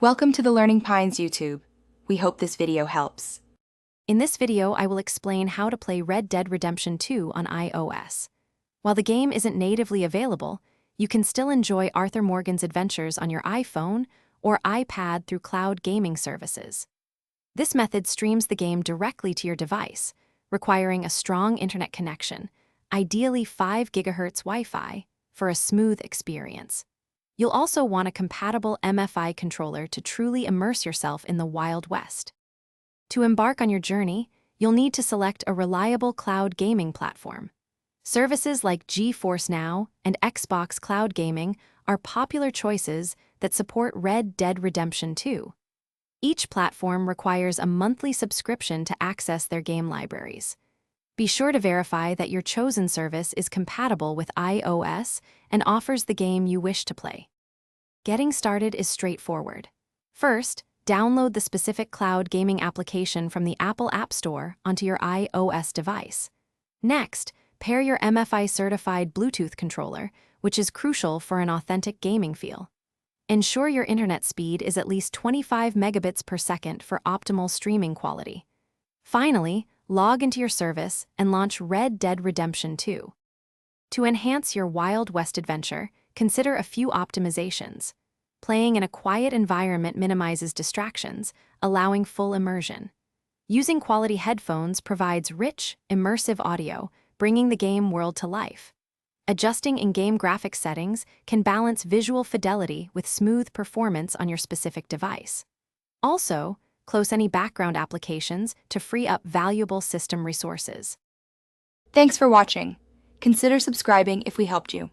Welcome to the Learning Pines YouTube. We hope this video helps. In this video, I will explain how to play Red Dead Redemption 2 on iOS. While the game isn't natively available, you can still enjoy Arthur Morgan's adventures on your iPhone or iPad through cloud gaming services. This method streams the game directly to your device, requiring a strong internet connection, ideally 5 GHz Wi-Fi, for a smooth experience. You'll also want a compatible MFI controller to truly immerse yourself in the Wild West. To embark on your journey, you'll need to select a reliable cloud gaming platform. Services like GeForce Now and Xbox Cloud Gaming are popular choices that support Red Dead Redemption 2. Each platform requires a monthly subscription to access their game libraries. Be sure to verify that your chosen service is compatible with iOS and offers the game you wish to play. Getting started is straightforward. First, download the specific cloud gaming application from the Apple App Store onto your iOS device. Next, pair your MFI-certified Bluetooth controller, which is crucial for an authentic gaming feel. Ensure your internet speed is at least 25 megabits per second for optimal streaming quality. Finally, log into your service and launch Red Dead Redemption 2. To enhance your Wild West adventure, consider a few optimizations. Playing in a quiet environment minimizes distractions, allowing full immersion. Using quality headphones provides rich, immersive audio, bringing the game world to life. Adjusting in-game graphics settings can balance visual fidelity with smooth performance on your specific device. Also, close any background applications to free up valuable system resources. Thanks for watching. Consider subscribing if we helped you.